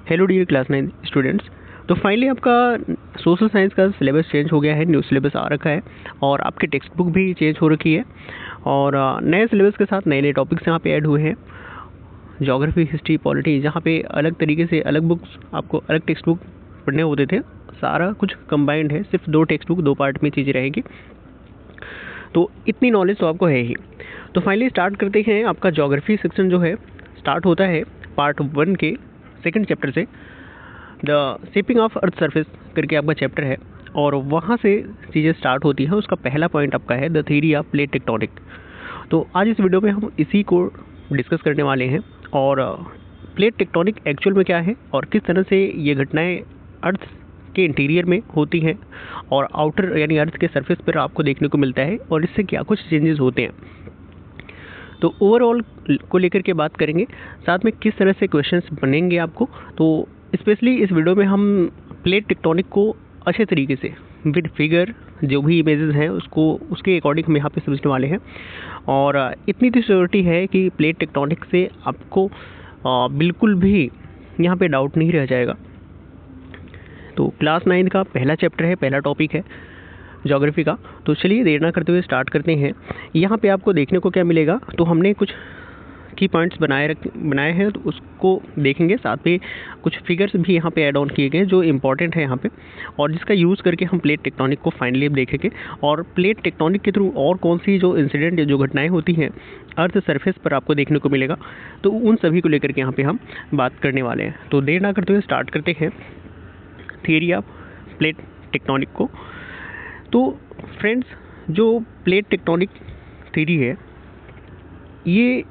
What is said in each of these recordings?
Hello dear class 9 students. तो finally आपका social science का सिलेबस चेंज हो गया है, न्यू सिलेबस आ रखा है और आपकी टेक्स्ट बुक भी चेंज हो रखी है और नए सिलेबस के साथ नए नए टॉपिक्स यहाँ पे ऐड हुए हैं। ज्योग्राफी, हिस्ट्री, पॉलिटी, जहाँ पे अलग तरीके से अलग बुक्स आपको अलग टेक्स्ट बुक पढ़ने होते थे, सारा कुछ कंबाइंड है। सिर्फ 2 टेक्स्ट बुक 2 पार्ट में चीज़ें रहेगी, तो इतनी नॉलेज तो आपको है ही। तो फाइनली स्टार्ट करते हैं। आपका ज्योग्राफी सेक्शन जो है स्टार्ट होता है पार्ट 1 के सेकंड चैप्टर से, the shaping of earth surface करके आपका चैप्टर है और वहाँ से चीज़ें स्टार्ट होती हैं। उसका पहला पॉइंट आपका है the theory of plate tectonic. तो आज इस वीडियो में हम इसी को डिस्कस करने वाले हैं और प्लेट टेक्टोनिक एक्चुअल में क्या है और किस तरह से ये घटनाएं अर्थ के इंटीरियर में होती हैं और आउटर यानी अर्थ के सरफेस पर आपको देखने को मिलता है और इससे क्या कुछ चेंजेस होते हैं। तो ओवरऑल को लेकर के बात करेंगे, साथ में किस तरह से क्वेश्चंस बनेंगे आपको। तो स्पेशली इस वीडियो में हम प्लेट टेक्टोनिक को अच्छे तरीके से विद फिगर जो भी इमेजेस हैं उसके अकॉर्डिंग हम यहाँ पे समझने वाले हैं। और इतनी तो श्योरिटी है कि प्लेट टेक्टोनिक से आपको बिल्कुल भी यहाँ पे डाउट नहीं रह जाएगा। तो क्लास 9 का पहला चैप्टर है, पहला टॉपिक है ज्योग्राफी का। तो चलिए देर ना करते हुए स्टार्ट करते हैं। यहाँ पे आपको देखने को क्या मिलेगा, तो हमने कुछ की पॉइंट्स बनाए हैं, तो उसको देखेंगे। साथ में कुछ फिगर्स भी यहाँ पे ऐड ऑन किए गए जो इम्पॉर्टेंट है यहाँ पे, और जिसका यूज़ करके हम प्लेट टेक्टोनिक को फाइनली अब देखेंगे और प्लेट टेक्टोनिक के थ्रू और कौन सी जो इंसिडेंट जो घटनाएं होती हैं अर्थ सरफेस पर आपको देखने को मिलेगा, तो उन सभी को लेकर के यहाँ पे हम बात करने वाले हैं। तो देर ना करते हुए स्टार्ट करते हैं थियरी ऑफ प्लेट टेक्टोनिक को। तो फ्रेंड्स, जो प्लेट टेक्टोनिक थ्योरी है ये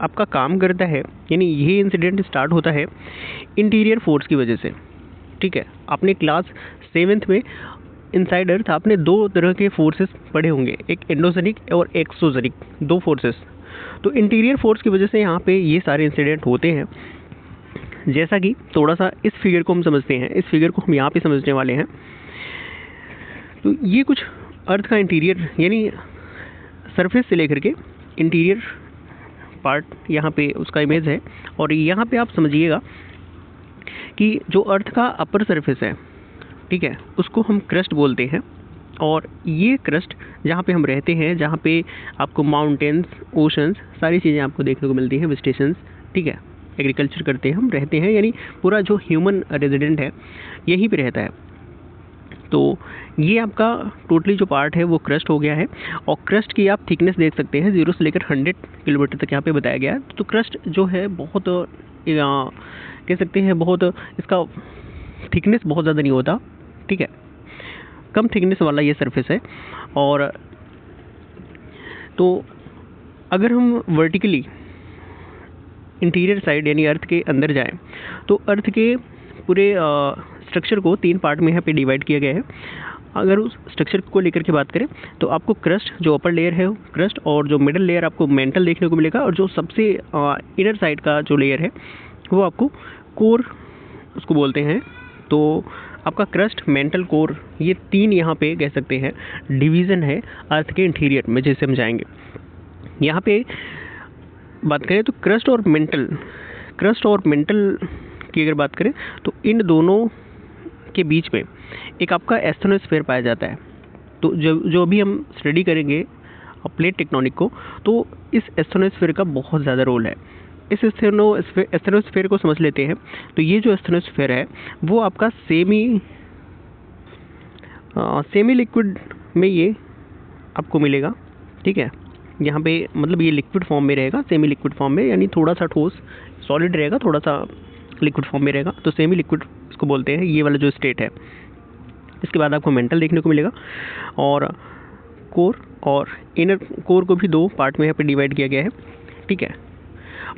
आपका काम करता है, यानी ये इंसिडेंट स्टार्ट होता है इंटीरियर फोर्स की वजह से। ठीक है, आपने क्लास 7th में इनसाइड अर्थ आपने 2 तरह के फोर्सेस पढ़े होंगे, एक एंडोजेनिक और एक्सोजेनिक, 2 फोर्सेस। तो इंटीरियर फोर्स की वजह से यहाँ पे ये सारे इंसिडेंट होते हैं। जैसा कि थोड़ा सा इस फिगर को हम समझते हैं, इस फिगर को हम यहाँ पे समझने वाले हैं। तो ये कुछ अर्थ का इंटीरियर यानी सरफेस से लेकर के इंटीरियर पार्ट यहाँ पे उसका इमेज है और यहाँ पे आप समझिएगा कि जो अर्थ का अपर सरफेस है, ठीक है, उसको हम क्रस्ट बोलते हैं। और ये क्रस्ट जहाँ पे हम रहते हैं, जहाँ पे आपको माउंटेन्स, ओशंस, सारी चीज़ें आपको देखने को मिलती हैं, वेजिटेशंस, ठीक है, एग्रीकल्चर करते हैं, हम रहते हैं, यानी पूरा जो ह्यूमन रेजिडेंट है यहीं पे रहता है। तो ये आपका टोटली जो पार्ट है वो क्रस्ट हो गया है और क्रस्ट की आप थिकनेस देख सकते हैं 0 से लेकर 100 किलोमीटर तक यहाँ पे बताया गया है। तो क्रस्ट जो है बहुत कह सकते हैं बहुत, इसका थिकनेस बहुत ज़्यादा नहीं होता, ठीक है, कम थिकनेस वाला ये सरफेस है। और तो अगर हम वर्टिकली इंटीरियर साइड यानी अर्थ के अंदर जाएं तो अर्थ के पूरे स्ट्रक्चर को 3 पार्ट में यहाँ पे डिवाइड किया गया है। अगर उस स्ट्रक्चर को लेकर के बात करें तो आपको क्रस्ट जो अपर लेयर है क्रस्ट, और जो मिडल लेयर आपको मेंटल देखने को मिलेगा, और जो सबसे इनर साइड का जो लेयर है वो आपको कोर उसको बोलते हैं। तो आपका क्रस्ट, मेंटल, कोर, ये 3 यहाँ पे कह सकते हैं डिवीज़न है अर्थ के इंटीरियर में, जैसे हम जाएंगे। यहाँ पे बात करें तो क्रस्ट और मेंटल की अगर बात करें तो इन दोनों के बीच में एक आपका एस्थेनोस्फीयर पाया जाता है। तो जो अभी हम स्टडी करेंगे प्लेट टेक्टोनिक को, तो इस एस्थेनोस्फीयर का बहुत ज़्यादा रोल है। इस एस्थेनोस्फीयर को समझ लेते हैं। तो ये जो एस्थेनोस्फीयर है वो आपका सेमी लिक्विड में ये आपको मिलेगा, ठीक है। यहाँ पे मतलब ये लिक्विड फॉर्म में रहेगा, सेमी लिक्विड फॉर्म में, यानी थोड़ा सा ठोस सॉलिड रहेगा, थोड़ा सा लिक्विड फॉर्म में रहेगा। तो सेमी लिक्विड इसको बोलते हैं, ये वाला जो स्टेट है। इसके बाद आपको मेंटल देखने को मिलेगा और कोर और इनर कोर को भी 2 पार्ट में यहाँ पे डिवाइड किया गया है, ठीक है।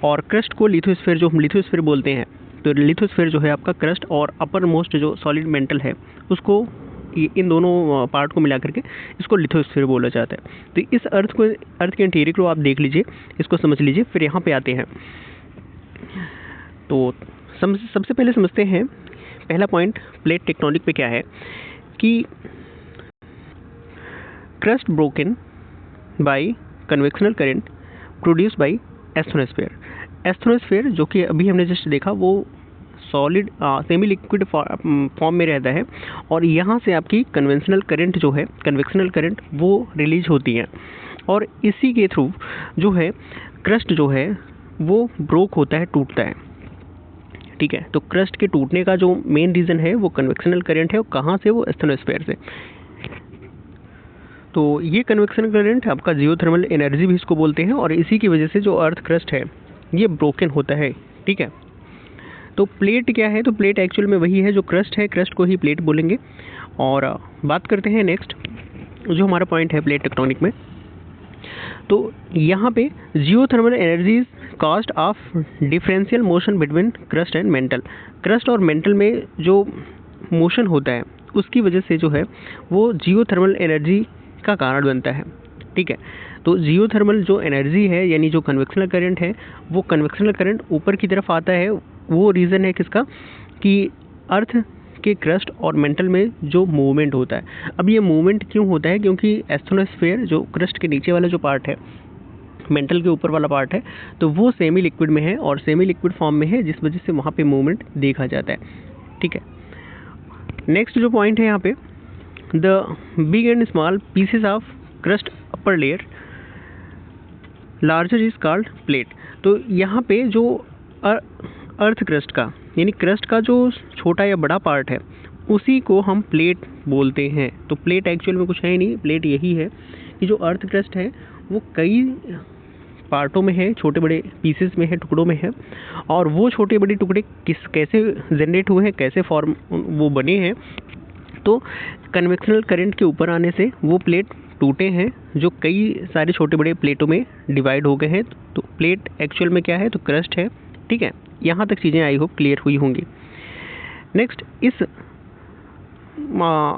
और क्रस्ट को लिथोस्फीयर, जो हम लिथोस्फीयर बोलते हैं, तो लिथोस्फीयर जो है आपका क्रस्ट और अपर मोस्ट जो सॉलिड मेंटल है उसको, इन दोनों पार्ट को मिला करके इसको लिथोस्फीयर बोला जाता है। तो इस अर्थ के इंटीरियर को आप देख लीजिए, इसको समझ लीजिए। फिर यहाँ पे आते हैं तो सबसे पहले समझते हैं पहला पॉइंट प्लेट टेक्टोनिक पे क्या है कि crust broken by convectional current produce by asthenosphere. Asthenosphere जो कि अभी हमने जस्ट देखा वो सॉलिड सेमी लिक्विड फॉर्म में रहता है और यहाँ से आपकी कन्वेंशनल करंट जो है, कन्वेक्शनल करंट, वो रिलीज होती है और इसी के थ्रू जो है क्रस्ट जो है वो ब्रोक होता है, टूटता है। ठीक है, तो क्रस्ट के टूटने का जो मेन रीज़न है वो कन्वेक्शनल करंट है और कहाँ से, वो एस्थेनोस्फीयर से। तो ये कन्वेक्शनल करंट आपका जियोथर्मल एनर्जी भी इसको बोलते हैं और इसी की वजह से जो अर्थ क्रस्ट है ये ब्रोकन होता है। ठीक है, तो प्लेट क्या है, तो प्लेट एक्चुअल में वही है जो क्रस्ट है, क्रस्ट को ही प्लेट बोलेंगे। और बात करते हैं नेक्स्ट जो हमारा पॉइंट है प्लेट टेक्टोनिक में। तो यहाँ पे geothermal energy cost of differential motion between crust and mental. Crust और मेंटल में जो मोशन होता है उसकी वजह से जो है वो जियोथर्मल एनर्जी का कारण बनता है। ठीक है, तो जियोथर्मल जो एनर्जी है यानी जो कन्वेक्शनल करंट है वो कन्वेक्शनल करंट ऊपर की तरफ आता है। वो रीज़न है किसका, कि अर्थ के क्रस्ट और मेंटल में जो मूवमेंट होता है। अब ये मूवमेंट क्यों होता है, क्योंकि एस्थेनोस्फीयर जो क्रस्ट के नीचे वाला जो पार्ट है, मेंटल के ऊपर वाला पार्ट है, तो वो सेमी लिक्विड में है और सेमी लिक्विड फॉर्म में है, जिस वजह से वहाँ पे मूवमेंट देखा जाता है। ठीक है, नेक्स्ट जो पॉइंट है यहाँ पे, the big and small pieces of crust upper layer larger is called plate. तो यहाँ पे जो अर्थ क्रस्ट का यानी क्रस्ट का जो छोटा या बड़ा पार्ट है उसी को हम प्लेट बोलते हैं। तो प्लेट एक्चुअल में कुछ है ही नहीं, प्लेट यही है कि जो अर्थ क्रस्ट है वो कई पार्टों में है, छोटे बड़े पीसेस में है, टुकड़ों में है, और वो छोटे बड़े टुकड़े कैसे जनरेट हुए हैं, कैसे फॉर्म वो बने हैं, तो कन्वेक्शनल करंट के ऊपर आने से वो प्लेट टूटे हैं जो कई सारे छोटे बड़े प्लेटों में डिवाइड हो गए हैं। तो प्लेट एक्चुअल में क्या है, तो क्रस्ट है। ठीक है, यहाँ तक चीज़ें आई होप क्लियर हुई होंगी। नेक्स्ट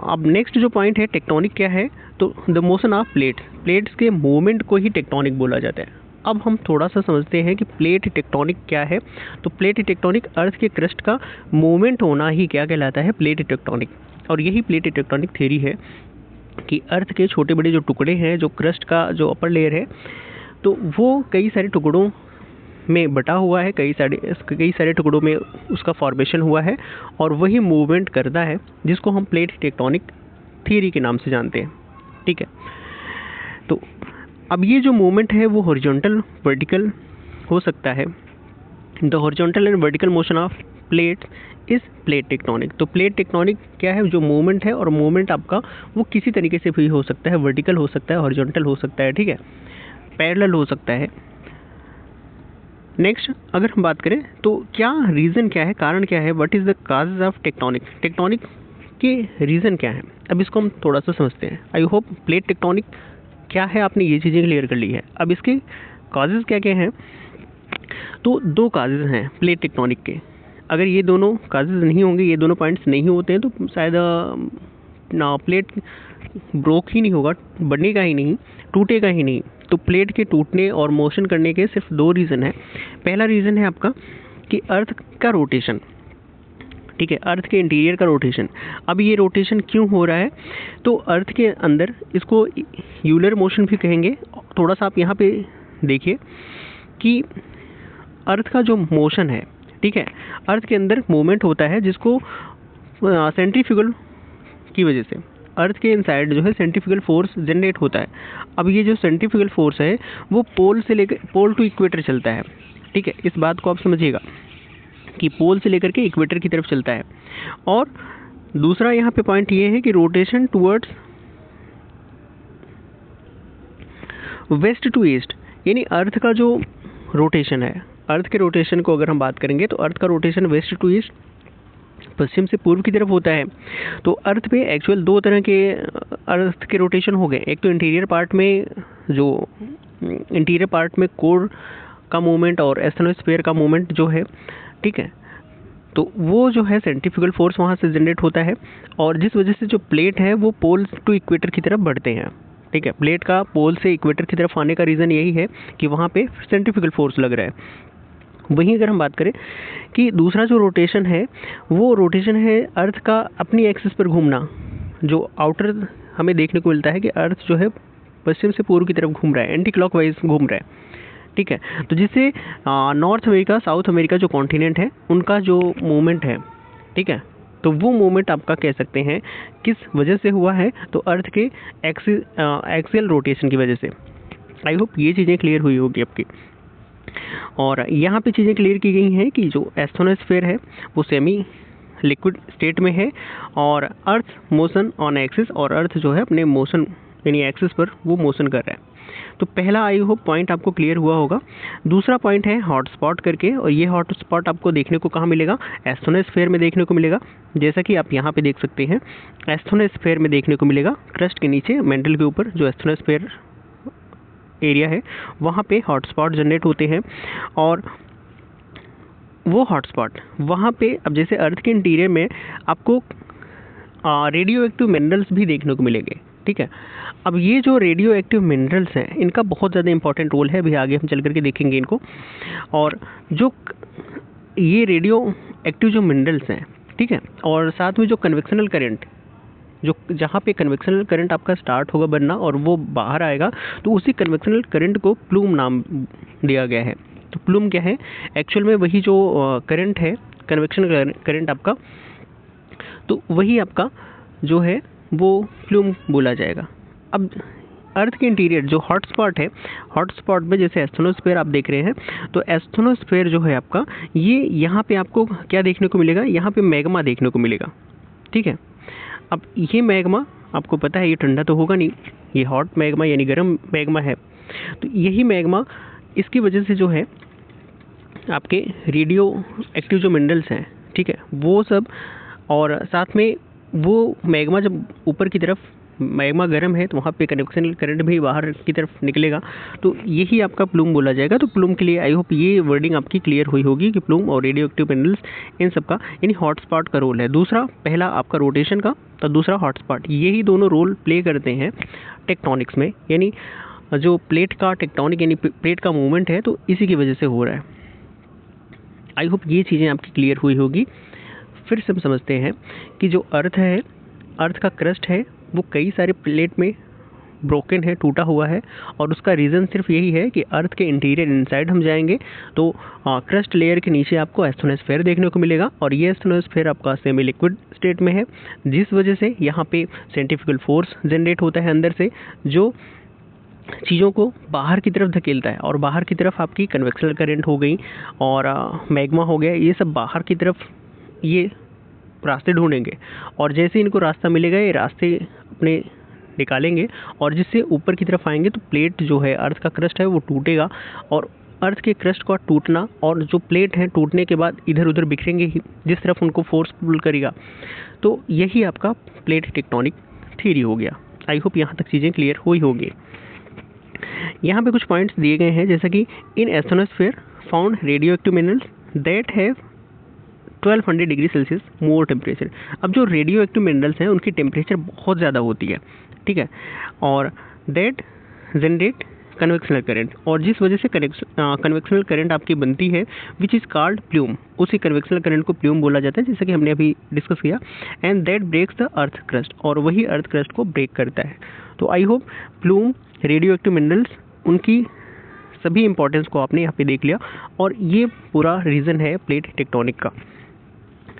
अब नेक्स्ट जो पॉइंट है टेक्टोनिक क्या है, तो द मोशन ऑफ प्लेट्स के मूवमेंट को ही टेक्टोनिक बोला जाता है। अब हम थोड़ा सा समझते हैं कि प्लेट टेक्टोनिक क्या है। तो प्लेट टेक्टोनिक अर्थ के क्रस्ट का मूवमेंट होना ही क्या कहलाता है, प्लेट टेक्टोनिक। और यही प्लेट टेक्टोनिक थ्योरी है कि अर्थ के छोटे बड़े जो टुकड़े हैं, जो क्रस्ट का जो अपर लेयर है, तो वो कई सारे टुकड़ों में बटा हुआ है, कई सारे टुकड़ों में उसका फॉर्मेशन हुआ है और वही मूवमेंट करता है जिसको हम प्लेट टेक्टोनिक थ्योरी के नाम से जानते हैं। ठीक है, तो अब ये जो मूवमेंट है वो हॉरिजॉन्टल वर्टिकल हो सकता है। The horizontal and vertical motion of plate is plate tectonic. तो प्लेट टेक्टोनिक क्या है, जो मूवमेंट है, और मूवमेंट आपका वो किसी तरीके से भी हो सकता है, वर्टिकल हो सकता है, हॉरिजॉन्टल हो सकता है, ठीक है, पैरेलल हो सकता है। नेक्स्ट अगर हम बात करें तो क्या रीज़न क्या है, कारण क्या है, what is the causes of tectonic के रीज़न क्या है। अब इसको हम थोड़ा सा समझते हैं। आई होप प्लेट टेक्टोनिक क्या है आपने ये चीज़ें क्लियर कर ली है। अब इसके काजेज क्या क्या हैं, तो दो काजेज हैं प्लेट टेक्टोनिक के। अगर ये दोनों काजेज नहीं होंगे, ये दोनों पॉइंट्स नहीं होते हैं, तो शायद ना प्लेट ब्रोक ही नहीं होगा, बनेगा ही नहीं, टूटेगा ही नहीं। तो प्लेट के टूटने और मोशन करने के सिर्फ दो रीज़न है। पहला रीज़न है आपका कि अर्थ का रोटेशन, ठीक है, अर्थ के इंटीरियर का रोटेशन। अब ये रोटेशन क्यों हो रहा है, तो अर्थ के अंदर इसको यूलर मोशन भी कहेंगे। थोड़ा सा आप यहाँ पे देखिए कि अर्थ का जो मोशन है, ठीक है, अर्थ के अंदर मूवमेंट होता है जिसको सेंट्रीफ्यूगल की वजह से अर्थ के इनसाइड जो है सेंट्रीफ्यूगल फोर्स जनरेट होता है। अब ये जो सेंट्रीफ्यूगल फोर्स है वो पोल से लेकर पोल टू इक्वेटर चलता है। ठीक है, इस बात को आप समझिएगा कि पोल से लेकर के इक्वेटर की तरफ चलता है। और दूसरा यहाँ पे पॉइंट ये है कि rotation towards west to east, यानी अर्थ का जो रोटेशन है, अर्थ के रोटेशन को अगर हम बात करेंगे तो अर्थ का रोटेशन वेस्ट टू ईस्ट, पश्चिम से पूर्व की तरफ होता है। तो अर्थ पे एक्चुअल दो तरह के अर्थ के रोटेशन हो गए। एक तो इंटीरियर पार्ट में कोर का मूवमेंट और एस्थेनोस्फीयर का मूवमेंट जो है, ठीक है, तो वो जो है सेंट्रीफ्यूगल फोर्स वहाँ से जनरेट होता है और जिस वजह से जो प्लेट है वो पोल टू इक्वेटर की तरफ बढ़ते हैं। ठीक है, प्लेट का पोल से इक्वेटर की तरफ आने का रीज़न यही है कि वहाँ पे सेंट्रीफ्यूगल फोर्स लग रहा है। वहीं अगर हम बात करें कि दूसरा जो रोटेशन है वो रोटेशन है अर्थ का अपनी एक्सिस पर घूमना, जो आउटर हमें देखने को मिलता है कि अर्थ जो है पश्चिम से पूर्व की तरफ घूम रहा है, एंटी क्लॉकवाइज घूम रहा है। ठीक है। तो जिससे नॉर्थ अमेरिका साउथ अमेरिका जो कॉन्टिनेंट है उनका जो मूवमेंट है, ठीक है, तो वो मूवमेंट आपका कह सकते हैं किस वजह से हुआ है, तो अर्थ के एक्सियल रोटेशन की वजह से। आई होप ये चीज़ें क्लियर हुई होगी आपकी। और यहाँ पे चीज़ें क्लियर की गई हैं कि जो एस्ट्रोनोस्फेयर है वो सेमी लिक्विड स्टेट में है और अर्थ मोशन ऑन एक्सिस, और अर्थ जो है अपने मोशन यानी एक्सिस पर वो मोशन कर रहा है। तो पहला आई होप पॉइंट आपको क्लियर हुआ होगा। दूसरा पॉइंट है हॉटस्पॉट करके, और ये हॉटस्पॉट आपको देखने को कहाँ मिलेगा, एस्ट्रोनोस्फेयर में देखने को मिलेगा। जैसा कि आप यहाँ पे देख सकते हैं एस्ट्रोनोस्फेयर में देखने को मिलेगा, क्रस्ट के नीचे मेंटल के ऊपर जो एस्ट्रोनोस्फेयर एरिया है वहाँ पे हॉटस्पॉट जनरेट होते हैं। और वो हॉटस्पॉट वहाँ पे अब जैसे अर्थ के इंटीरियर में आपको रेडियो एक्टिव मिनरल्स भी देखने को मिलेंगे, ठीक है। अब ये जो रेडियो एक्टिव मिनरल्स हैं इनका बहुत ज़्यादा इंपॉर्टेंट रोल है, अभी आगे हम चल करके देखेंगे इनको। और जो ये रेडियो एक्टिव जो मिनरल्स हैं, ठीक है, और साथ में जो कन्वेक्शनल करंट, जो जहाँ पे कन्वेक्शनल करंट आपका स्टार्ट होगा बनना और वो बाहर आएगा, तो उसी कन्वेक्शनल करंट को प्लूम नाम दिया गया है। तो प्लूम क्या है, एक्चुअल में वही जो करंट है कन्वेक्शनल करंट आपका, तो वही आपका जो है वो प्लूम बोला जाएगा। अब अर्थ के इंटीरियर जो हॉटस्पॉट है, हॉटस्पॉट में जैसे एस्ट्रोनोस्फेयर आप देख रहे हैं, तो एस्ट्रोनोस्फेयर जो है आपका ये यहाँ पे आपको क्या देखने को मिलेगा, यहाँ पे मैग्मा देखने को मिलेगा, ठीक है। अब ये मैग्मा आपको पता है ये ठंडा तो होगा नहीं, ये हॉट मैग्मा यानी गर्म मैग्मा है। तो यही मैग्मा इसकी वजह से जो है आपके रेडियो एक्टिव जो मिनरल्स हैं, ठीक है, वो सब, और साथ में वो मैग्मा जब ऊपर की तरफ मैग्मा गर्म है तो वहाँ पे कन्वेक्शनल करंट भी बाहर की तरफ निकलेगा, तो यही आपका प्लूम बोला जाएगा। तो प्लूम के लिए आई होप ये वर्डिंग आपकी क्लियर हुई होगी कि प्लूम और रेडियो एक्टिव मिनरल्स इन सब का यानी हॉटस्पॉट का रोल है। दूसरा, पहला आपका रोटेशन का, तो दूसरा हॉटस्पॉट, यही दोनों रोल प्ले करते हैं टेक्टोनिक्स में, यानी जो प्लेट का टेक्टोनिक यानी प्लेट का मूवमेंट है तो इसी की वजह से हो रहा है। आई होप ये चीज़ें आपकी क्लियर हुई होगी। फिर से हम समझते हैं कि जो अर्थ है, अर्थ का क्रस्ट है वो कई सारे प्लेट में ब्रोकन है, टूटा हुआ है, और उसका रीज़न सिर्फ यही है कि अर्थ के इंटीरियर इनसाइड हम जाएंगे तो क्रस्ट लेयर के नीचे आपको एस्ट्रोनोस्फेयर देखने को मिलेगा, और ये एस्ट्रोनोस्फेयर आपका सेमी लिक्विड स्टेट में है, जिस वजह से यहाँ पे सेंट्रीफ्यूगल फोर्स जनरेट होता है अंदर से, जो चीज़ों को बाहर की तरफ धकेलता है। और बाहर की तरफ आपकी कन्वेक्शनल करंट हो गई और मैग्मा हो गया, ये सब बाहर की तरफ ये रास्ते ढूंढेंगे, और जैसे इनको रास्ता मिलेगा ये रास्ते अपने निकालेंगे, और जिससे ऊपर की तरफ आएंगे तो प्लेट जो है अर्थ का क्रस्ट है वो टूटेगा, और अर्थ के क्रस्ट का टूटना और जो प्लेट है टूटने के बाद इधर उधर बिखरेंगे ही जिस तरफ उनको फोर्स पुल करेगा। तो यही आपका प्लेट टेक्टोनिक थ्योरी हो गया। आई होप यहाँ तक चीज़ें क्लियर हुई होंगी। यहाँ पे कुछ पॉइंट्स दिए गए हैं, जैसा कि in asthenosphere found radio active minerals that have 1200 degree Celsius more temperature. अब जो रेडियो एक्टिव मिनरल्स हैं उनकी टेम्परेचर बहुत ज़्यादा होती है, ठीक है, और दैट जनरेट कन्वेक्शनल करंट, और जिस वजह से कन्वेक्शनल करंट आपकी बनती है विच इज़ कॉल्ड प्लूम, उसी कन्वेक्शनल करंट को प्लूम बोला जाता है, जैसा कि हमने अभी डिस्कस किया। And that breaks the earth crust, और वही अर्थ क्रस्ट को ब्रेक करता है। तो I hope plume, radio active minerals, उनकी सभी इंपॉर्टेंस को आपने यहाँ पे देख लिया, और ये पूरा रीज़न है प्लेट टेक्टोनिक का।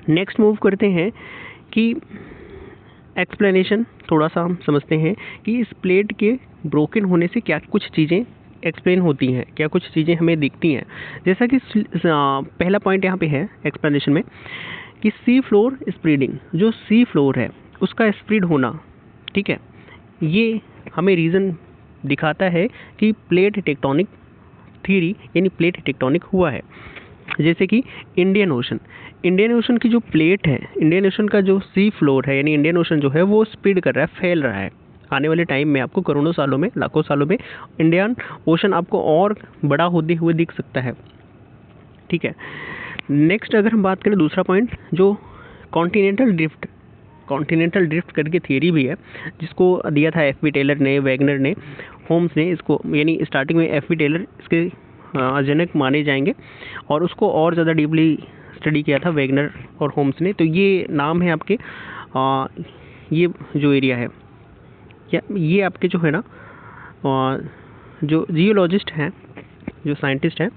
नेक्स्ट मूव करते हैं कि एक्सप्लेनेशन थोड़ा सा हम समझते हैं कि इस प्लेट के ब्रोकन होने से क्या कुछ चीज़ें एक्सप्लेन होती हैं, क्या कुछ चीज़ें हमें दिखती हैं। जैसा कि पहला पॉइंट यहाँ पे है एक्सप्लेनेशन में कि सी फ्लोर स्प्रेडिंग, जो सी फ्लोर है उसका स्प्रेड होना, ठीक है, ये हमें रीज़न दिखाता है कि प्लेट टेक्टोनिक थ्योरी यानी प्लेट टेक्टोनिक हुआ है। जैसे कि इंडियन ओशन की जो प्लेट है, इंडियन ओशन का जो सी फ्लोर है यानी इंडियन ओशन जो है वो स्प्रेड कर रहा है, फैल रहा है। आने वाले टाइम में आपको करोड़ों सालों में, लाखों सालों में इंडियन ओशन आपको और बड़ा होते हुए दिख सकता है, ठीक है। नेक्स्ट अगर हम बात करें दूसरा पॉइंट, जो कॉन्टिनेंटल ड्रिफ्ट करके थियरी भी है, जिसको दिया था एफ बी टेलर ने, वैगनर ने, होम्स ने, इसको यानी स्टार्टिंग में एफ बी टेलर इसके जनक माने जाएंगे, और उसको और ज़्यादा डीपली स्टडी किया था वैगनर और होम्स ने। तो ये नाम है आपके ये जो एरिया है, ये आपके जो है ना जो जियोलॉजिस्ट हैं जो साइंटिस्ट हैं,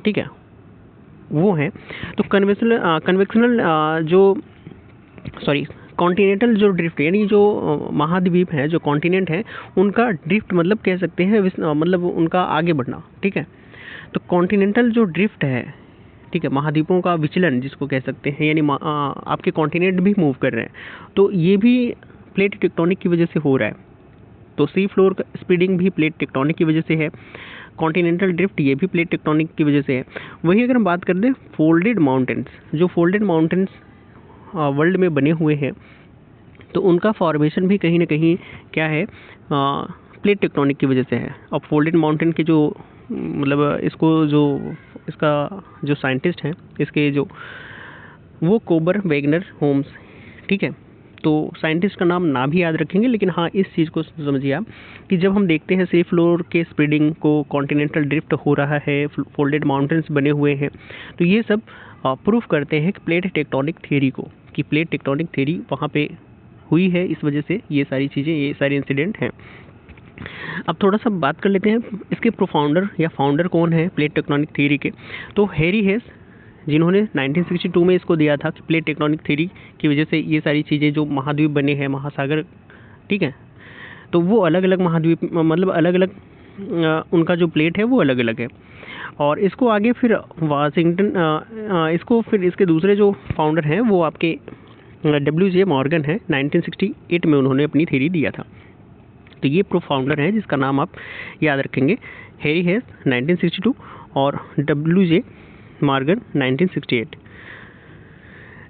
ठीक है, वो हैं। तो कन्वेक्शनल कॉन्टिनेंटल जो ड्रिफ्ट यानी जो महाद्वीप है, जो कॉन्टिनेंट है, उनका ड्रिफ्ट मतलब कह सकते हैं मतलब उनका आगे बढ़ना, ठीक है। तो कॉन्टिनेंटल जो ड्रिफ्ट है, ठीक है, महाद्वीपों का विचलन जिसको कह सकते हैं, यानी आपके कॉन्टिनेंट भी मूव कर रहे हैं, तो ये भी प्लेट टेक्टोनिक की वजह से हो रहा है। तो सी फ्लोर स्पीडिंग भी प्लेट टेक्टोनिक की वजह से है, कॉन्टिनेंटल ड्रिफ्ट ये भी प्लेट टेक्टोनिक की वजह से है। वहीं अगर हम बात कर दें फोल्डेड माउंटेन्स, जो फोल्डेड माउंटेन्स वर्ल्ड में बने हुए हैं, तो उनका फॉर्मेशन भी कहीं ना कहीं क्या है, प्लेट टेक्टोनिक की वजह से है। अब फोल्डेड माउंटेन के जो मतलब इसका जो साइंटिस्ट हैं, इसके जो वो कोबर वेगनर होम्स, ठीक है। तो साइंटिस्ट का नाम ना भी याद रखेंगे, लेकिन हाँ इस चीज़ को समझिए आप कि जब हम देखते हैं सी फ्लोर के स्प्रेडिंग को, कॉन्टिनेंटल ड्रिफ्ट हो रहा है, फोल्डेड माउंटेन्स बने हुए हैं, तो ये सब प्रूफ करते हैं कि प्लेट टेक्टोनिक थ्योरी को, कि प्लेट टेक्टोनिक थ्योरी वहाँ पे हुई है, इस वजह से ये सारी चीज़ें, ये सारे इंसिडेंट हैं। अब थोड़ा सा बात कर लेते हैं इसके प्रोफाउंडर या फाउंडर कौन है प्लेट टेक्टोनिक थ्योरी के। तो हैरी हेस, जिन्होंने 1962 में इसको दिया था कि प्लेट टेक्टोनिक थ्योरी की वजह से ये सारी चीज़ें जो महाद्वीप बने हैं, महासागर, ठीक है, तो वो अलग अलग महाद्वीप मतलब अलग अलग उनका जो प्लेट है वो अलग अलग है। और इसको आगे फिर वाशिंगटन इसको फिर इसके दूसरे जो फाउंडर हैं वो आपके WJ मॉर्गन है, 1968 में उन्होंने अपनी थ्योरी दिया था। तो ये प्रोफाउंडर है जिसका नाम आप याद रखेंगे, हैरी हेस 1962 और WJ मॉर्गन 1968।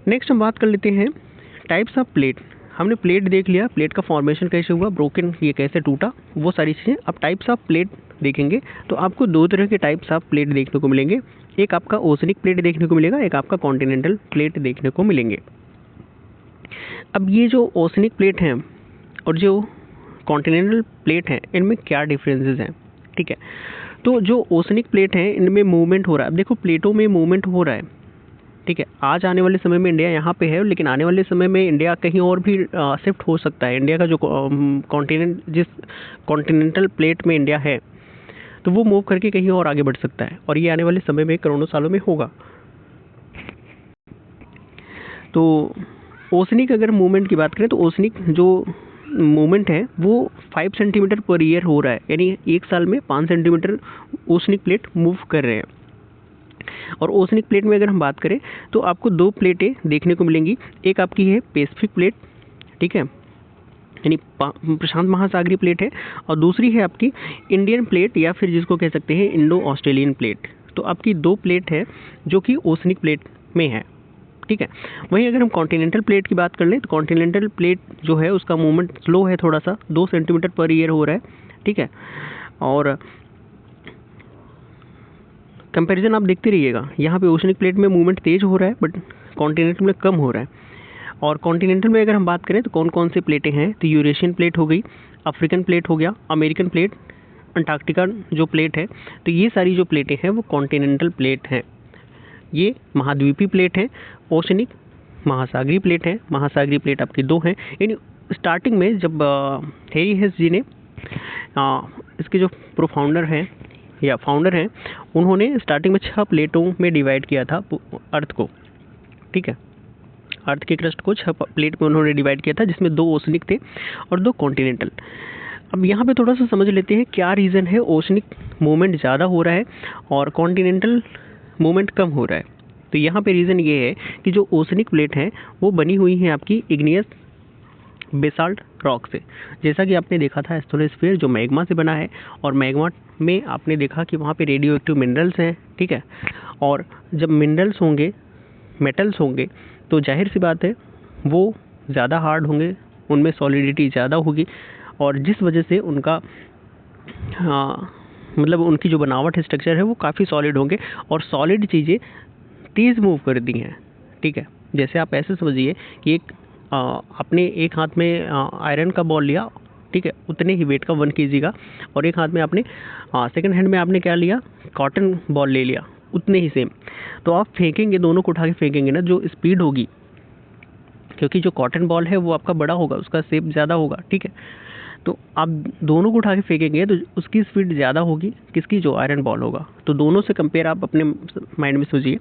नेक्स्ट हम बात कर लेते हैं टाइप्स ऑफ प्लेट। हमने प्लेट देख लिया, प्लेट का फॉर्मेशन कैसे हुआ, ब्रोकन ये कैसे टूटा, वो सारी चीज़ें। अब टाइप्स ऑफ प्लेट देखेंगे तो आपको दो तरह के टाइप्स ऑफ प्लेट देखने को मिलेंगे। एक आपका ओशनिक प्लेट देखने को मिलेगा, एक आपका कॉन्टिनेंटल प्लेट देखने को मिलेंगे। अब ये जो ओशनिक प्लेट हैं और जो कॉन्टिनेंटल प्लेट हैं, इनमें क्या डिफरेंसेस हैं, ठीक है। तो जो ओशनिक प्लेट हैं इनमें मूवमेंट हो रहा है। अब देखो प्लेटों में मूवमेंट हो रहा है, ठीक है। आज आने वाले समय में इंडिया यहाँ पे है, लेकिन आने वाले समय में इंडिया कहीं और भी शिफ्ट हो सकता है। इंडिया का जो जिस कॉन्टिनेंटल प्लेट में इंडिया है, तो वो मूव करके कहीं और आगे बढ़ सकता है, और ये आने वाले समय में करोड़ों सालों में होगा। तो ओशनिक अगर मूवमेंट की बात करें तो ओशनिक जो मूवमेंट है वो 5 सेंटीमीटर पर ईयर हो रहा है, यानी एक साल में 5 सेंटीमीटर ओशनिक प्लेट मूव कर रहे हैं। और ओशनिक प्लेट में अगर हम बात करें तो आपको दो प्लेटें देखने को मिलेंगी। एक आपकी है पैसिफिक प्लेट, ठीक है, यानी प्रशांत महासागरीय प्लेट है, और दूसरी है आपकी इंडियन प्लेट या फिर जिसको कह सकते हैं इंडो ऑस्ट्रेलियन प्लेट। तो आपकी दो प्लेट है जो कि ओशनिक प्लेट में है, ठीक है। वहीं अगर हम कॉन्टिनेंटल प्लेट की बात कर लें तो कॉन्टिनेंटल प्लेट जो है उसका मूवमेंट स्लो है, थोड़ा सा 2 सेंटीमीटर पर ईयर हो रहा है, ठीक है। और कंपैरिजन आप देखते रहिएगा, यहाँ पे ओशनिक प्लेट में मूवमेंट तेज हो रहा है बट कॉन्टिनेंटल में कम हो रहा है। और कॉन्टिनेंटल में अगर हम बात करें तो कौन कौन से प्लेटें हैं, तो यूरेशियन प्लेट हो गई, अफ्रीकन प्लेट हो गया, अमेरिकन प्लेट, अंटार्कटिका जो प्लेट है, तो ये सारी जो प्लेटें हैं वो कॉन्टिनेंटल प्लेट हैं। ये महाद्वीपीय प्लेट है, ओशनिक महासागरीय प्लेट है। महासागरीय प्लेट आपकी दो हैं। यानी स्टार्टिंग में जब हैरी हेस जी ने इसके जो प्रोफाउंडर हैं या फाउंडर हैं, उन्होंने स्टार्टिंग में 6 प्लेटों में डिवाइड किया था अर्थ को, ठीक है। अर्थ के क्रस्ट को 6 प्लेट में उन्होंने डिवाइड किया था, जिसमें 2 ओशनिक थे और 2 कॉन्टिनेंटल। अब यहाँ पे थोड़ा सा समझ लेते हैं क्या रीज़न है ओशनिक मूवमेंट ज़्यादा हो रहा है और कॉन्टिनेंटल मूवमेंट कम हो रहा है। तो यहाँ पे रीज़न ये है कि जो ओशनिक प्लेट है वो बनी हुई है आपकी इग्नियस बेसाल्ट रॉक से। जैसा कि आपने देखा था एस्ट्रोस्फीयर जो मैग्मा से बना है, और मैग्मा में आपने देखा कि वहाँ पे रेडियो एक्टिव मिनरल्स हैं, ठीक है। और जब मिनरल्स होंगे, मेटल्स होंगे, तो जाहिर सी बात है वो ज़्यादा हार्ड होंगे, उनमें सॉलिडिटी ज़्यादा होगी, और जिस वजह से उनका मतलब उनकी जो बनावट है, स्ट्रक्चर है, वो काफ़ी सॉलिड होंगे। और सॉलिड चीज़ें तेज़ मूव करती हैं, ठीक है। जैसे आप ऐसे समझिए कि आपने एक हाथ में आयरन का बॉल लिया, ठीक है, उतने ही वेट का 1 kg का, और एक हाथ में आपने सेकंड हैंड में आपने क्या लिया, कॉटन बॉल ले लिया, उतने ही सेम। तो आप फेंकेंगे, दोनों को उठा के फेंकेंगे ना, जो स्पीड होगी, क्योंकि जो कॉटन बॉल है वो आपका बड़ा होगा, उसका शेप ज़्यादा होगा, ठीक है। तो आप दोनों को उठा के फेंकेंगे तो उसकी स्पीड ज़्यादा होगी किसकी, जो आयरन बॉल होगा। तो दोनों से कंपेयर आप अपने माइंड में सोचिए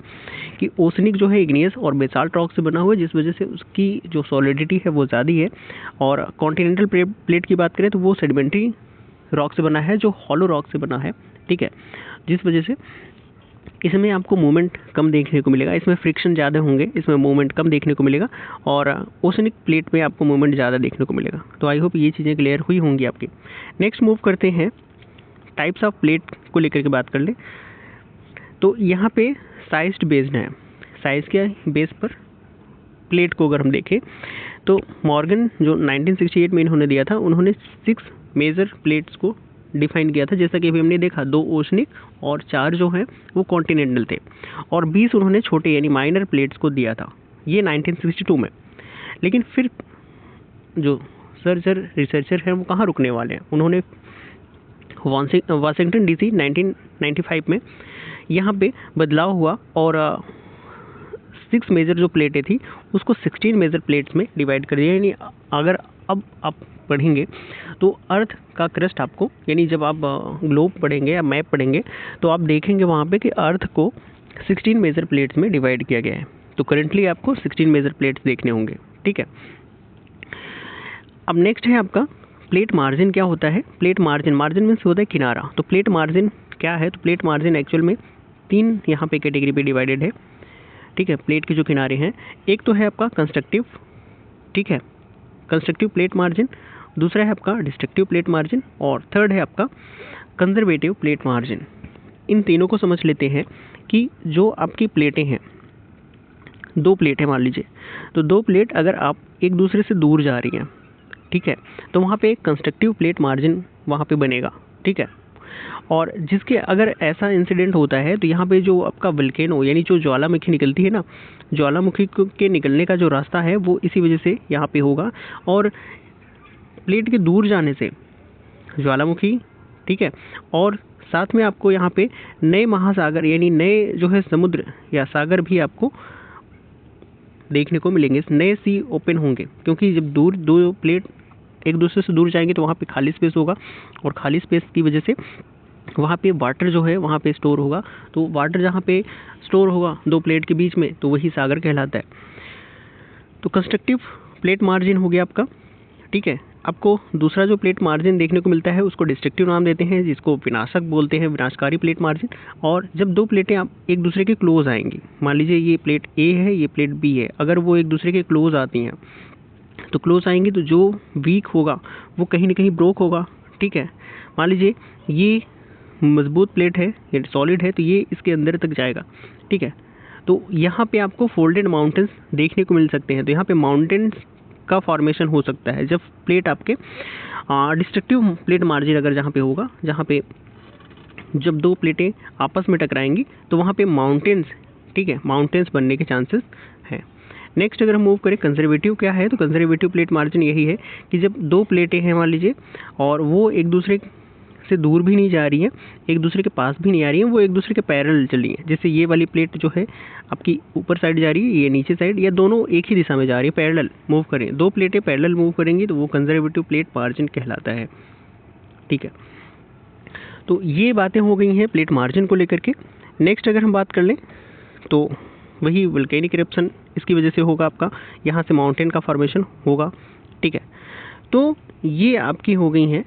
कि ओसनिक जो है इग्नियस और बेसाल्ट रॉक से बना हुआ है, जिस वजह से उसकी जो सॉलिडिटी है वो ज़्यादा है। और कॉन्टिनेंटल प्लेट की बात करें तो वो सेडिमेंट्री रॉक से बना है, जो हॉलो रॉक से बना है, ठीक है, जिस वजह से इसमें आपको मूवमेंट कम देखने को मिलेगा, इसमें फ्रिक्शन ज़्यादा होंगे, इसमें मूवमेंट कम देखने को मिलेगा, और ओशनिक प्लेट में आपको मूवमेंट ज़्यादा देखने को मिलेगा। तो आई होप ये चीज़ें क्लियर हुई होंगी आपकी। नेक्स्ट मूव करते हैं टाइप्स ऑफ प्लेट को लेकर के बात कर ले। तो यहाँ पे साइज्ड बेस्ड है, साइज़ क्या है बेस पर प्लेट को अगर हम देखें तो मॉर्गन जो 1968 में इन्होंने दिया था, उन्होंने 6 मेजर प्लेट्स को डिफाइन किया था, जैसा कि अभी हमने देखा 2 ओशनिक और 4 जो है वो कॉन्टिनेंटल थे, और 20 उन्होंने छोटे यानी माइनर प्लेट्स को दिया था, ये 1962 में। लेकिन फिर जो रिसर्चर हैं वो कहाँ रुकने वाले हैं, उन्होंने वाशिंगटन डीसी 1995 में यहाँ पे बदलाव हुआ और 6 मेजर जो प्लेटें थी उसको 16 मेजर प्लेट्स में डिवाइड कर दिया। यानी अगर अब आप पढ़ेंगे तो अर्थ का क्रस्ट आपको, यानी जब आप ग्लोब पढ़ेंगे या मैप पढ़ेंगे तो आप देखेंगे वहाँ पे कि अर्थ को 16 मेजर प्लेट्स में डिवाइड किया गया है। तो करेंटली आपको 16 मेजर प्लेट्स देखने होंगे, ठीक है। अब नेक्स्ट है आपका प्लेट मार्जिन। क्या होता है प्लेट मार्जिन? मार्जिन मीन्स होता है किनारा। तो प्लेट मार्जिन क्या है? तो प्लेट मार्जिन एक्चुअल में 3 यहाँ पे कैटेगरी पे डिवाइडेड है, ठीक है। प्लेट के जो किनारे हैं, एक तो है आपका कंस्ट्रक्टिव, ठीक है, कंस्ट्रक्टिव प्लेट मार्जिन, दूसरा है आपका डिस्ट्रक्टिव प्लेट मार्जिन, और थर्ड है आपका कंजर्वेटिव प्लेट मार्जिन। इन तीनों को समझ लेते हैं कि जो आपकी प्लेटें हैं, 2 प्लेटें मान लीजिए, तो 2 प्लेट अगर आप एक दूसरे से दूर जा रही हैं, ठीक है, तो वहाँ पे एक कंस्ट्रक्टिव प्लेट मार्जिन वहाँ पे बनेगा, ठीक है। और जिसके अगर ऐसा इंसिडेंट होता है तो यहाँ पे जो आपका वल्केनो यानी जो ज्वालामुखी निकलती है ना, ज्वालामुखी के निकलने का जो रास्ता है वो इसी वजह से यहाँ पे होगा, और प्लेट के दूर जाने से ज्वालामुखी, ठीक है, और साथ में आपको यहाँ पे नए महासागर यानी नए जो है समुद्र या सागर भी आपको देखने को मिलेंगे, नए सी ओपन होंगे, क्योंकि जब दूर 2 प्लेट एक दूसरे से दूर जाएंगे तो वहाँ पे खाली स्पेस होगा, और खाली स्पेस की वजह से वहाँ पे वाटर जो है वहाँ पे स्टोर होगा। तो वाटर जहाँ पे स्टोर होगा 2 प्लेट के बीच में, तो वही सागर कहलाता है। तो कंस्ट्रक्टिव प्लेट मार्जिन हो गया आपका, ठीक है। आपको दूसरा जो प्लेट मार्जिन देखने को मिलता है उसको डिस्ट्रक्टिव नाम देते हैं, जिसको विनाशक बोलते हैं, विनाशकारी प्लेट मार्जिन। और जब 2 प्लेटें आप एक दूसरे के क्लोज आएंगी, मान लीजिए ये प्लेट ए है, ये प्लेट बी है, अगर वो एक दूसरे के क्लोज आती हैं तो क्लोज आएंगी तो जो वीक होगा वो कहीं ना कहीं ब्रोक होगा, ठीक है। मान लीजिए ये मजबूत प्लेट है, ये सॉलिड है, तो ये इसके अंदर तक जाएगा, ठीक है। तो यहाँ पे आपको फोल्डेड माउंटेन्स देखने को मिल सकते हैं। तो यहाँ पे माउंटेन्स का फॉर्मेशन हो सकता है जब प्लेट आपके डिस्ट्रक्टिव प्लेट मार्जिन अगर जहाँ पे होगा, जहाँ पे जब 2 प्लेटें आपस में टकराएंगी तो वहाँ पे माउंटेन्स, ठीक है, माउंटेन्स बनने के चांसेस हैं। नेक्स्ट अगर हम मूव करें कंजर्वेटिव क्या है, तो कंजर्वेटिव प्लेट मार्जिन यही है कि जब 2 प्लेटें हैं मान लीजिए और वो एक दूसरे से दूर भी नहीं जा रही हैं, एक दूसरे के पास भी नहीं आ रही हैं, वो एक दूसरे के पैरेलल चल रही हैं। जैसे ये वाली प्लेट जो है आपकी ऊपर साइड जा रही है, ये नीचे साइड, या दोनों एक ही दिशा में जा रही है, पैरेलल मूव करें, 2 प्लेटें पैरेलल मूव करेंगी तो वो कंजर्वेटिव प्लेट मार्जिन कहलाता है, ठीक है। तो ये बातें हो गई हैं प्लेट मार्जिन को लेकर के। नेक्स्ट अगर हम बात कर लें तो वही वोल्केनिक इरप्शन इसकी वजह से होगा, आपका यहाँ से माउंटेन का फॉर्मेशन होगा, ठीक है। तो ये आपकी हो गई हैं,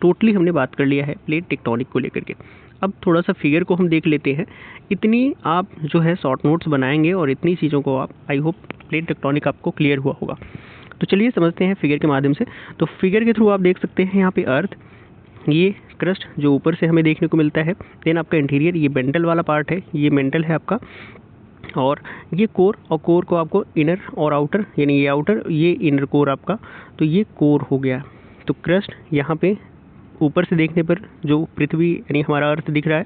टोटली हमने बात कर लिया है प्लेट टेक्टोनिक को लेकर के। अब थोड़ा सा फिगर को हम देख लेते हैं। इतनी आप जो है शॉर्ट नोट्स बनाएंगे और इतनी चीज़ों को आप, आई होप प्लेट टेक्टोनिक आपको क्लियर हुआ होगा। तो चलिए समझते हैं फिगर के माध्यम से। तो फिगर के थ्रू आप देख सकते हैं यहाँ पे अर्थ, ये क्रस्ट जो ऊपर से हमें देखने को मिलता है, देन आपका इंटीरियर, ये मेंटल वाला पार्ट है, ये मेंटल है आपका, और ये कोर, और कोर को आपको इनर और आउटर, यानी ये आउटर, ये इनर कोर आपका, तो ये कोर हो गया। तो क्रस्ट यहाँ पे ऊपर से देखने पर जो पृथ्वी यानी हमारा अर्थ दिख रहा है,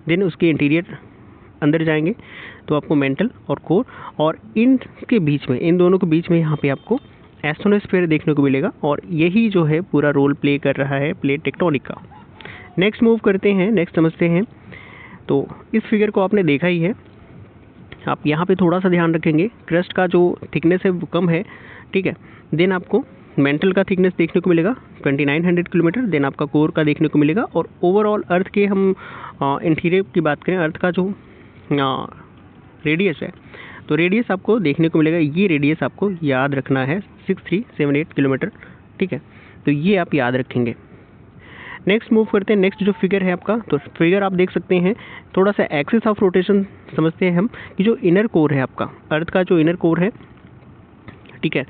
देन उसके इंटीरियर अंदर जाएंगे तो आपको मेंटल और कोर, और इनके बीच में, इन दोनों के बीच में यहाँ पे आपको एस्ट्रोनोस्फीयर देखने को मिलेगा, और यही जो है पूरा रोल प्ले कर रहा है प्लेट टेक्टोनिक का। नेक्स्ट मूव करते हैं, नेक्स्ट समझते हैं। तो इस फिगर को आपने देखा ही है, आप यहाँ पे थोड़ा सा ध्यान रखेंगे, क्रस्ट का जो थिकनेस है वो कम है, ठीक है। देन आपको मेंटल का थिकनेस देखने को मिलेगा 2900 किलोमीटर। देन आपका कोर का देखने को मिलेगा। और ओवरऑल अर्थ के हम इंटीरियर की बात करें, अर्थ का जो रेडियस है, तो रेडियस आपको देखने को मिलेगा, ये रेडियस आपको याद रखना है 6378 किलोमीटर, ठीक है। तो ये आप याद रखेंगे। नेक्स्ट मूव करते हैं। नेक्स्ट जो फिगर है आपका, तो फिगर आप देख सकते हैं, थोड़ा सा एक्सिस ऑफ रोटेशन समझते हैं हम कि जो इनर कोर है आपका, अर्थ का जो इनर कोर है, ठीक है।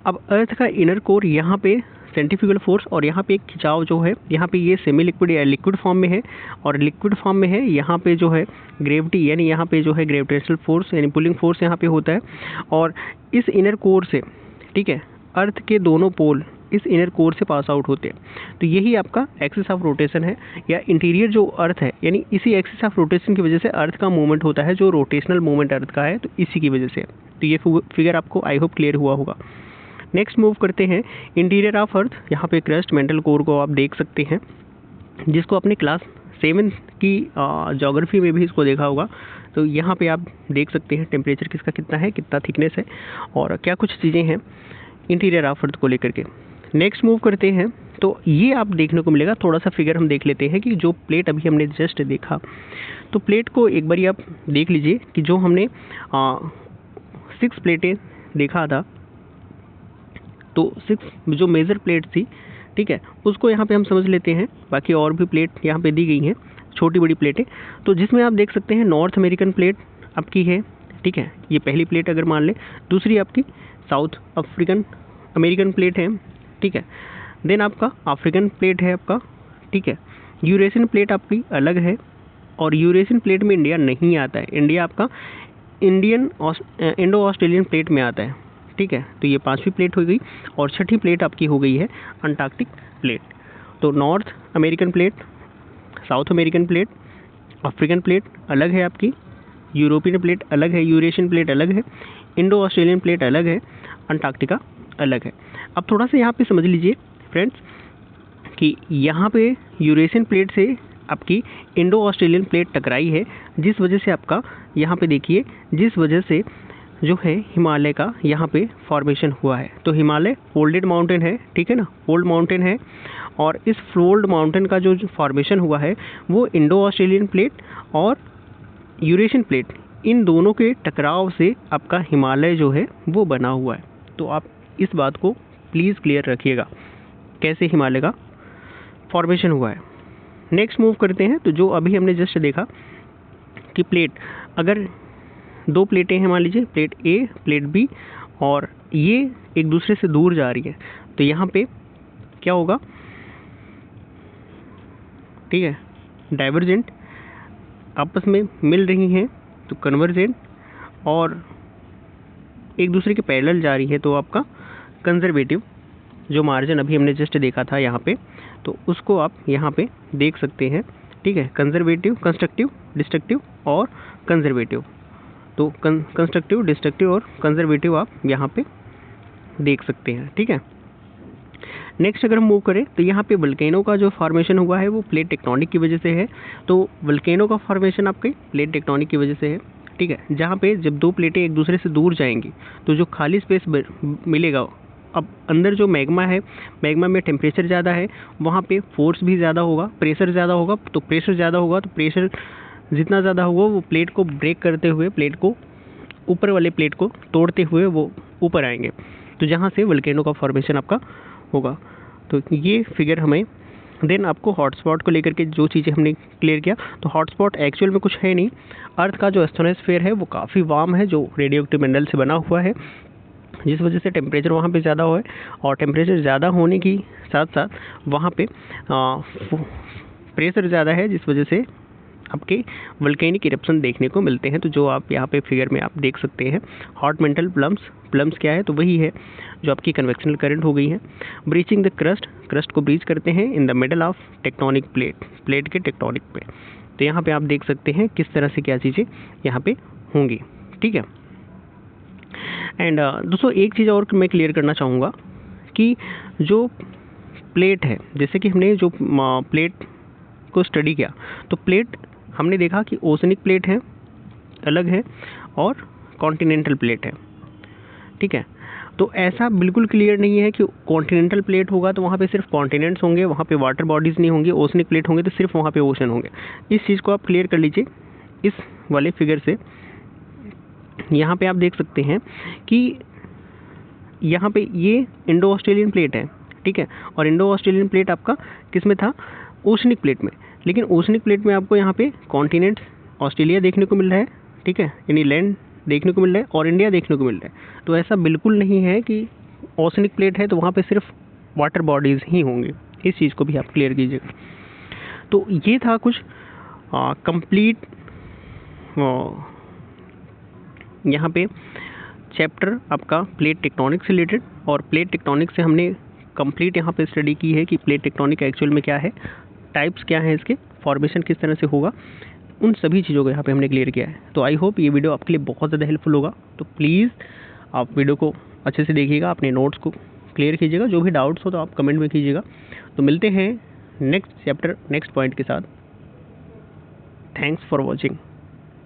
अब अर्थ का इनर कोर यहाँ पे सेंट्रीफ्यूगल फोर्स और यहाँ पे एक खिंचाव जो है, यहाँ पे ये सेमी लिक्विड या लिक्विड फॉर्म में है और लिक्विड फॉर्म में है। यहाँ पे जो है ग्रेविटी यानी यहाँ पे जो है ग्रेविटेशनल फोर्स यानी पुलिंग फोर्स यहाँ पे होता है। और इस इनर कोर से, ठीक है, अर्थ के दोनों पोल इस इनर कोर से पास आउट होते हैं। तो यही आपका एक्सिस ऑफ रोटेशन है, या इंटीरियर जो अर्थ है, यानी इसी एक्सिस ऑफ रोटेशन की वजह से अर्थ का मूवमेंट होता है, जो रोटेशनल मूवमेंट अर्थ का है, तो इसी की वजह से। तो ये फिगर आपको आई होप क्लियर हुआ होगा। नेक्स्ट मूव करते हैं इंटीरियर ऑफ अर्थ। यहाँ पे क्रस्ट मेंटल कोर को आप देख सकते हैं, जिसको अपने क्लास 7 की ज्योग्राफी में भी इसको देखा होगा। तो यहाँ पे आप देख सकते हैं टेम्परेचर किसका कितना है, कितना थिकनेस है और क्या कुछ चीज़ें हैं इंटीरियर ऑफ अर्थ को लेकर के। नेक्स्ट मूव करते हैं, तो ये आप देखने को मिलेगा। थोड़ा सा फिगर हम देख लेते हैं कि जो प्लेट अभी हमने जस्ट देखा, तो प्लेट को एक बार आप देख लीजिए कि जो हमने 6 प्लेटें देखा था, तो 6 जो मेजर प्लेट थी, ठीक है, उसको यहाँ पे हम समझ लेते हैं। बाकी और भी प्लेट यहाँ पे दी गई हैं, छोटी बड़ी प्लेटें। तो जिसमें आप देख सकते हैं नॉर्थ अमेरिकन प्लेट आपकी है, ठीक है, ये पहली प्लेट अगर मान लें। दूसरी आपकी साउथ अमेरिकन प्लेट है, ठीक है। देन आपका अफ्रीकन प्लेट है आपका, ठीक है। यूरेशियन प्लेट आपकी अलग है और यूरेशियन प्लेट में इंडिया नहीं आता है। इंडिया आपका इंडो ऑस्ट्रेलियन प्लेट में आता है, ठीक है। तो ये 5वीं प्लेट हो गई और 6ठी प्लेट आपकी हो गई है अंटार्कटिक प्लेट। तो north American plate, south American plate, African plate अलग है आपकी, यूरोपियन प्लेट अलग है, यूरेशियन प्लेट अलग है, इंडो ऑस्ट्रेलियन प्लेट अलग है, अंटार्कटिका अलग है। अब थोड़ा सा यहाँ पे समझ लीजिए फ्रेंड्स कि यहाँ पे यूरेशियन प्लेट से आपकी इंडो ऑस्ट्रेलियन प्लेट टकराई है, जिस वजह से आपका यहाँ पे देखिए, जिस वजह से जो है हिमालय का यहाँ पे फॉर्मेशन हुआ है। तो हिमालय फोल्डेड माउंटेन है, ठीक है ना, फोल्ड माउंटेन है। और इस फोल्ड माउंटेन का जो फॉर्मेशन हुआ है वो इंडो ऑस्ट्रेलियन प्लेट और यूरेशियन प्लेट, इन दोनों के टकराव से आपका हिमालय जो है वो बना हुआ है। तो आप इस बात को प्लीज़ क्लियर रखिएगा कैसे हिमालय का फॉर्मेशन हुआ है। नेक्स्ट मूव करते हैं। तो जो अभी हमने जस्ट देखा कि प्लेट, अगर 2 प्लेटें हैं मान लीजिए, प्लेट ए प्लेट बी, और ये एक दूसरे से दूर जा रही है, तो यहाँ पे क्या होगा, ठीक है, डाइवर्जेंट आपस में मिल रही हैं तो कन्वर्जेंट, और एक दूसरे के पैरेलल जा रही है तो आपका कंजर्वेटिव। जो मार्जिन अभी हमने जस्ट देखा था यहाँ पे, तो उसको आप यहाँ पे देख सकते हैं, ठीक है। कंजर्वेटिव, कंस्ट्रक्टिव, डिस्ट्रक्टिव और कंजर्वेटिव। तो कंस्ट्रक्टिव, डिस्ट्रक्टिव और कंजर्वेटिव आप यहाँ पे देख सकते हैं, ठीक है। नेक्स्ट अगर हम मूव करें तो यहाँ पे वल्केनो का जो फॉर्मेशन हुआ है वो प्लेट टेक्टोनिक की वजह से है। तो वल्केनो का फॉर्मेशन आपके प्लेट टेक्टोनिक की वजह से है, ठीक है। जहाँ पे जब 2 प्लेटें एक दूसरे से दूर जाएंगी तो जो खाली स्पेस मिलेगा, अब अंदर जो मैग्मा है, मैग्मा में टेम्परेचर ज़्यादा है, वहाँ पे फोर्स भी ज़्यादा होगा, प्रेशर ज़्यादा होगा। तो प्रेशर ज़्यादा होगा तो प्रेशर जितना ज़्यादा होगा वो प्लेट को ब्रेक करते हुए, प्लेट को ऊपर वाले प्लेट को तोड़ते हुए वो ऊपर आएंगे, तो जहाँ से वल्केनो का फॉर्मेशन आपका होगा। तो ये फिगर हमें, देन आपको हॉटस्पॉट को लेकर के जो चीज़ें हमने क्लियर किया, तो हॉटस्पॉट एक्चुअल में कुछ है नहीं। अर्थ का जो एस्ट्रोनोस्फेयर है वो काफ़ी वार्म है, जो रेडियो एक्टिव मिनरल से बना हुआ है, जिस वजह से टेम्परेचर वहाँ पे ज़्यादा है। और टेम्परेचर ज़्यादा होने की साथ साथ वहाँ पे प्रेशर ज़्यादा है, जिस वजह से आपके वल्केनिक इरप्शन देखने को मिलते हैं। तो जो आप यहाँ पे फिगर में आप देख सकते हैं, हॉट मेंटल प्लम्स क्या है, तो वही है जो आपकी कन्वेक्शनल करंट हो गई है। ब्रीचिंग द क्रस्ट को ब्रीच करते हैं in the middle of tectonic plate के टेक्टोनिक पे। तो यहाँ पे आप देख सकते हैं किस तरह से क्या चीज़ें यहाँ पे होंगी, ठीक है। एंड दोस्तों एक चीज़ और मैं क्लियर करना चाहूँगा कि जो प्लेट है, जैसे कि हमने जो प्लेट को स्टडी किया, तो प्लेट हमने देखा कि ओशनिक प्लेट है, अलग है, और कॉन्टिनेंटल प्लेट है, ठीक है। तो ऐसा बिल्कुल क्लियर नहीं है कि कॉन्टिनेंटल प्लेट होगा तो वहाँ पे सिर्फ कॉन्टिनेंट्स होंगे, वहाँ पे वाटर बॉडीज़ नहीं होंगी, ओशनिक प्लेट होंगे तो सिर्फ वहाँ पे ओशन होंगे। इस चीज़ को आप क्लियर कर लीजिए इस वाले फिगर से। यहाँ पे आप देख सकते हैं कि यहाँ पे ये इंडो ऑस्ट्रेलियन प्लेट है, ठीक है, और इंडो ऑस्ट्रेलियन प्लेट आपका किस में था, ओशनिक प्लेट में। लेकिन ओशनिक प्लेट में आपको यहाँ पे कॉन्टिनेंट ऑस्ट्रेलिया देखने को मिल रहा है, ठीक है, यानी लैंड देखने को मिल रहा है और इंडिया देखने को मिल रहा है। तो ऐसा बिल्कुल नहीं है कि ओशनिक प्लेट है तो वहाँ पे सिर्फ वाटर बॉडीज़ ही होंगे, इस चीज़ को भी आप क्लियर कीजिएगा। तो ये था कुछ कंप्लीट यहाँ पे चैप्टर आपका प्लेट टेक्टोनिक से रिलेटेड, और प्लेट टेक्टोनिक से हमने कंप्लीट यहाँ पे स्टडी की है कि प्लेट टेक्टोनिक एक्चुअल में क्या है, टाइप्स क्या हैं इसके, फॉर्मेशन किस तरह से होगा, उन सभी चीज़ों को यहाँ पे हमने क्लियर किया है। तो आई होप ये वीडियो आपके लिए बहुत ज़्यादा हेल्पफुल होगा। तो प्लीज़ आप वीडियो को अच्छे से देखिएगा, अपने नोट्स को क्लियर कीजिएगा, जो भी डाउट्स हो तो आप कमेंट में कीजिएगा। तो मिलते हैं नेक्स्ट चैप्टर नेक्स्ट पॉइंट के साथ। Thanks for watching.